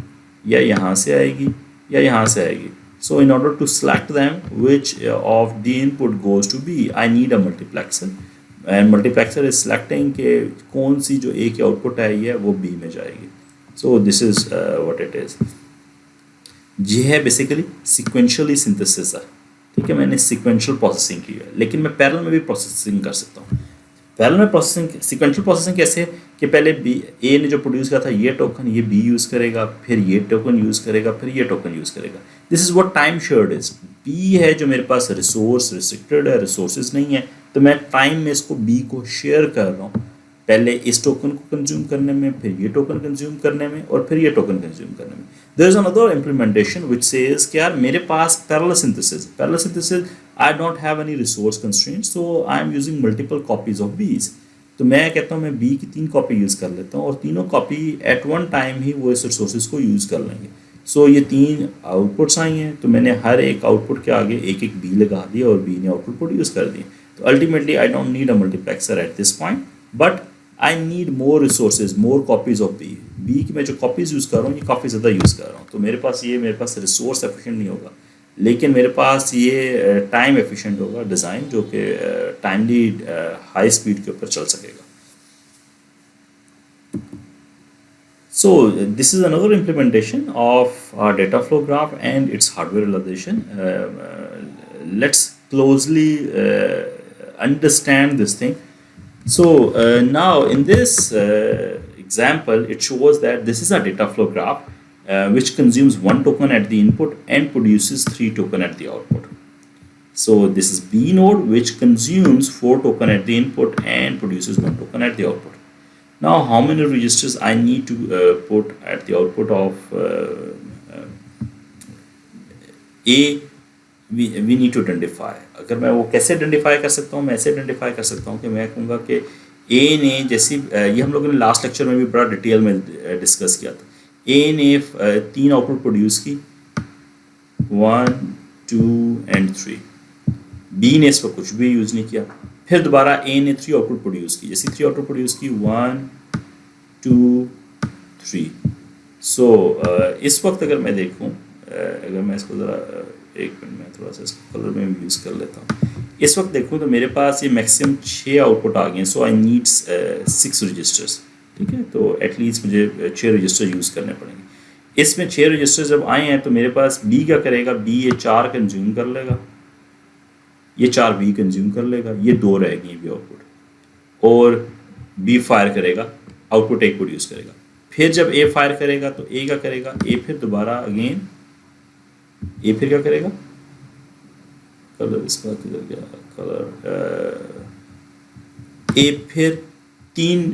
या यहाँ से आएगी, या यहाँ से आएगी. So in order to select them, which of the input goes to B, I need a multiplexer, and multiplexer is selecting कि कौन सी जो A की आउटपुट आई है वो B में जाएगी. So this is what it is. ये है बेसिकली सिक्वेंशियली सिंथेसिस है. ठीक है, मैंने सिक्वेंशियल प्रोसेसिंग की है, लेकिन मैं पैरेलल में भी प्रोसेसिंग कर सकता हूँ. पैरेलल में प्रोसेसिंग, सिक्वेंशियल प्रोसेसिंग कैसे है कि पहले बी ए ने जो प्रोड्यूस किया था ये टोकन, ये बी यूज़ करेगा, फिर ये टोकन यूज़ करेगा, फिर ये टोकन यूज़ करेगा। This is what time shared is. B है जो मेरे पास रिसोर्स रिस्ट्रिक्टेड है, रिसोर्सेज नहीं है, तो मैं टाइम में इसको बी को शेयर कर रहा हूँ, पहले इस टोकन को कंज्यूम करने में, फिर ये टोकन कंज्यूम करने में, और फिर ये टोकन कंज्यूम करने में। There is another implementation which says कि यार मेरे पास parallel synthesis I don't have any resource constraint, so I am using multiple copies of B's. तो मैं कहता हूँ मैं बी की 3 कॉपी यूज़ कर लेता हूँ और तीनों कॉपी एट वन टाइम ही वो इस रिसोर्सेज को यूज़ कर लेंगे। सो ये 3 आउटपुट्स आई हैं, तो मैंने हर एक आउटपुट के आगे एक एक बी लगा दिया और बी ने आउटपुट प्रोड्यूस कर दिए। तो ultimately I don't need a multiplexer at this point, but I need more resources, more copies of B. B की मैं जो कॉपीज़ यूज़ कर रहा हूँ ये काफ़ी ज़्यादा यूज़ कर रहा हूँ, तो मेरे पास रिसोर्स एफिशिएंट नहीं होगा, लेकिन मेरे पास ये टाइम एफिशिएंट होगा डिज़ाइन, जो कि टाइमली हाई स्पीड के ऊपर चल सकेगा। So this is another implementation of our data flow graph and its hardware realization. Let's closely understand this thing. So now in this example, it shows that this is a data flow graph which consumes 1 token at the input and produces 3 token at the output. So this is B node which consumes 4 token at the input and produces 1 token at the output. Now how many registers I need to put at the output of A, we need to identify. अगर मैं वो कैसे identify कर सकता हूँ, मैं ऐसे identify कर सकता हूँ कि मैं कहूँगा कि A ने जैसी ये हम लोगों ने लास्ट लेक्चर में भी बड़ा डिटेल में डिस्कस किया था। A ने 3 आउटपुट प्रोड्यूस की, 1, 2 and 3। B ने इस पर कुछ भी यूज़ नहीं किया। फिर दोबारा A ने 3 आउटपुट प्रोड्यूस की, जैसे 3 आउटपुट प्रोड्यूस की, 1, 2, 3। सो इस वक्त अगर मैं देखूं, अगर मैं इसको ज़रा एक मिनट में थोड़ा सा इसको कलर में यूज़ कर लेता हूँ। इस वक्त देखूं तो मेरे पास ये मैक्सिमम 6 आउटपुट आ गए हैं, सो आई नीड 6 रजिस्टर्स। ठीक है, तो एटलीस्ट मुझे 6 रजिस्टर यूज़ करने पड़ेंगे। इसमें 6 रजिस्टर जब आए हैं तो मेरे पास B क्या करेगा, B ये 4 कंज्यूम कर लेगा, ये 4 बी कंज्यूम कर लेगा, ये 2 रहेगी बी आउटपुट, और बी फायर करेगा, आउटपुट 1 प्रोड्यूस करेगा। फिर जब ए फायर करेगा तो ए क्या करेगा, ए फिर दोबारा अगेन ए फिर क्या करेगा, कलर इसका किधर गया, कलर ए फिर 3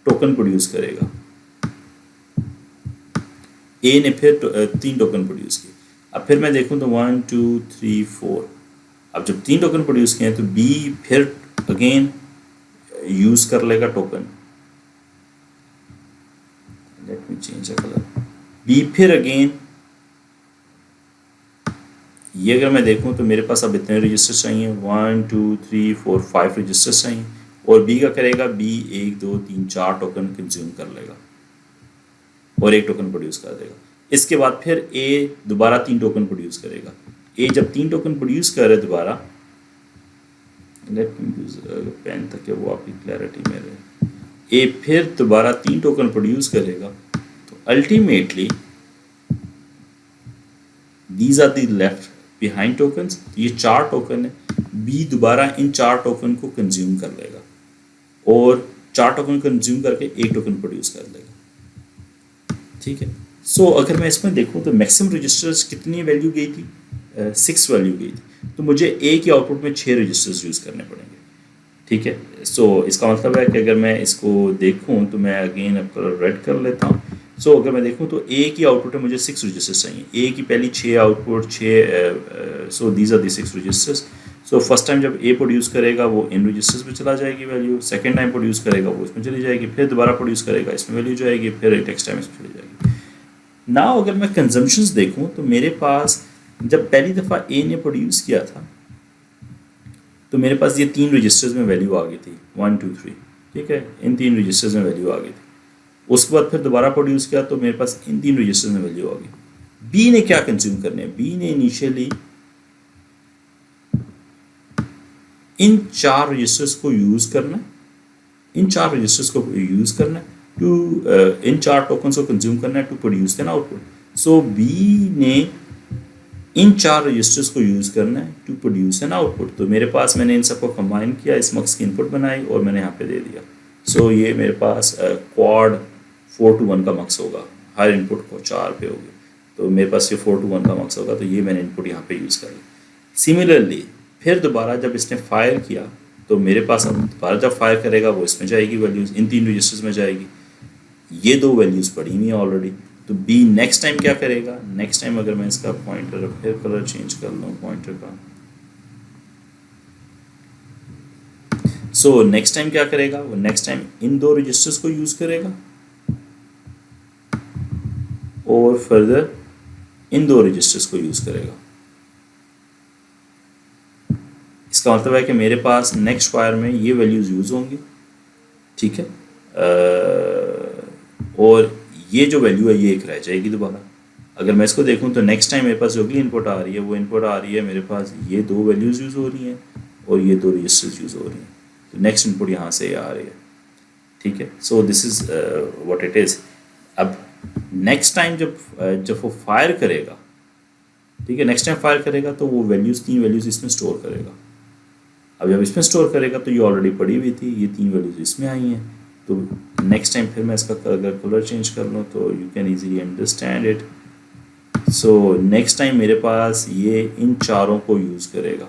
टोकन प्रोड्यूस करेगा, ए ने फिर 3 टोकन प्रोड्यूस किए। अब फिर मैं देखूं तो 1, 2, 3, 4। अब जब 3 टोकन प्रोड्यूस किए हैं तो बी फिर अगेन यूज़ कर लेगा token, let me change the colour, B फिर अगेन, ये अगर मैं देखूं तो मेरे पास अब इतने रजिस्टर चाहिए, 1, 2, 3, 4, 5 रजिस्टर चाहिए, और बी का करेगा, बी 1, 2, 3, 4 टोकन कंज्यूम कर लेगा और 1 टोकन प्रोड्यूस कर देगा। इसके बाद फिर ए दोबारा 3 टोकन प्रोड्यूस करेगा। ए जब 3 टोकन प्रोड्यूस करे दोबारा, लेट मी यूज पेन ताकि वो आपकी क्लैरिटी में रहे, ए फिर दोबारा 3 टोकन प्रोड्यूस करेगा, तो ultimately these are the left behind tokens, ये 4 टोकन है, बी दोबारा इन 4 टोकन को कंज्यूम कर लेगा और 4 टोकन कंज्यूम करके 1 टोकन प्रोड्यूस कर लेगा। ठीक है, सो अगर मैं इसमें देखूं तो मैक्सिमम रजिस्टर्स कितनी वैल्यू गई थी, 6 वैल्यू गई थी, तो मुझे ए के आउटपुट में 6 रजिस्टर्स यूज़ करने पड़ेंगे। ठीक है, सो इसका मतलब है कि अगर मैं इसको देखूं तो मैं अगेन अब कलर रेड कर लेता हूं। सो अगर मैं देखूं तो ए की आउटपुट में मुझे 6 रजिस्टर्स चाहिए, ए की पहली 6 output 6, so these are the 6 registers. So first time जब ए प्रोड्यूस करेगा वो इन रजिस्टर्स में चला जाएगी वैल्यू, सेकेंड टाइम प्रोड्यूस करेगा वो इसमें चली जाएगी, फिर दोबारा प्रोड्यूस करेगा इसमें वैल्यू जाएगी, फिर नेक्स्ट टाइम इसमें चली जाएगी। नाउ अगर मैं कंजम्पशंस देखूं तो मेरे पास जब पहली दफ़ा ए ने प्रोड्यूस किया था तो मेरे पास ये 3 रजिस्टर्स में वैल्यू आ गई थी, 1, 2, 3। ठीक है, इन 3 रजिस्टर्स में वैल्यू आ गई थी। उसके बाद फिर दोबारा प्रोड्यूस किया तो मेरे पास इन 3 रजिस्टर्स में वैल्यू आ गई। बी ने क्या कंज्यूम करने हैं, बी ने इनिशियली इन 4 रजिस्टर्स को यूज़ करना है, इन 4 रजिस्टर्स को यूज़ करना है टू इन 4 टोकन्स को कंज्यूम करना है to produce an output. So B ने इन 4 रजिस्टर्स को यूज़ करना है टू प्रोड्यूस एन आउटपुट। तो मेरे पास मैंने इन सबको कंबाइन किया, इस मक्स की इनपुट बनाई और मैंने यहाँ पे दे दिया। सो ये मेरे पास क्वाड 4 to 1 का मक्स होगा, हर इनपुट को 4 पे होगी, तो मेरे पास ये 4 to 1 का मक्स होगा, तो ये मैंने इनपुट यहाँ पे यूज़ कर लिया। सिमिलरली फिर दोबारा जब इसने फायर किया तो मेरे पास अब दोबारा जब फायर करेगा वो इसमें जाएगी वैल्यूज़, इन 3 रजिस्टर्स में जाएगी, ये 2 वैल्यूज़ पड़ी हुई हैं ऑलरेडी। तो बी नेक्स्ट टाइम क्या करेगा, नेक्स्ट टाइम अगर मैं इसका पॉइंटर फिर कलर चेंज कर लूँ पॉइंटर का, सो नेक्स्ट टाइम क्या करेगा, वो नेक्स्ट टाइम इन 2 रजिस्टर्स को यूज़ करेगा और फर्दर इन 2 रजिस्टर्स को यूज़ करेगा। इसका मतलब है कि मेरे पास नेक्स्ट फायर में ये वैल्यूज़ यूज़ होंगी, ठीक है, और ये जो वैल्यू है ये एक रह जाएगी दोबारा। अगर मैं इसको देखूं तो नेक्स्ट टाइम मेरे पास जो अगली इनपुट आ रही है वो इनपुट आ रही है मेरे पास ये 2 वैल्यूज़ यूज़ हो रही हैं और ये 2 रजिस्टर्स यूज़ हो रही हैं, तो नेक्स्ट इनपुट यहाँ से आ रही है, ठीक है। So this is what it is. अब नेक्स्ट टाइम जब वो फायर करेगा, ठीक है, नेक्स्ट टाइम फायर करेगा तो वो वैल्यूज़ 3 वैल्यूज़ इसमें स्टोर करेगा। अब जब इसमें स्टोर करेगा तो ये ऑलरेडी पड़ी हुई थी, ये 3 वैल्यूज़ इसमें आई हैं, तो नेक्स्ट टाइम फिर मैं इसका अगर कलर चेंज कर लूँ तो you can easily understand it. So next time मेरे पास ये इन चारों को यूज़ करेगा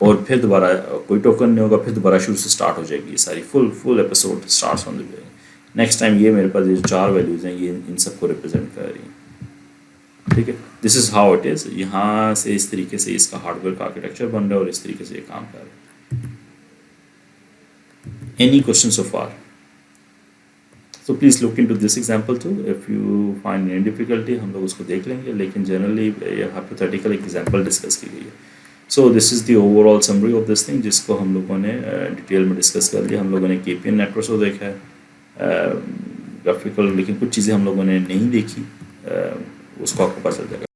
और फिर दोबारा कोई टोकन नहीं होगा, फिर दोबारा शुरू से स्टार्ट हो जाएगी ये सारी full episode start from the beginning. Next time ये मेरे पास ये 4 वैल्यूज़ हैं ये इन सबको रिप्रेजेंट कर रही हैं, ठीक है। This is how it is. यहाँ से इस तरीके से इसका हार्डवेयर का आर्किटेक्चर बन रहा है और इस तरीके से ये काम कर रहा है। Any questions so far? So please look into this example too. If you find any difficulty हम लोग उसको देख लेंगे, लेकिन generally hypothetical example डिस्कस की गई है। So this is the overall summary of this thing जिसको हम लोगों ने डिटेल में डिस्कस कर लिया। हम लोगों ने KPN नेटवर्क को देखा है ग्राफिकल, लेकिन कुछ चीज़ें हम लोगों ने नहीं देखी, उसको आपको पता चल जाएगा।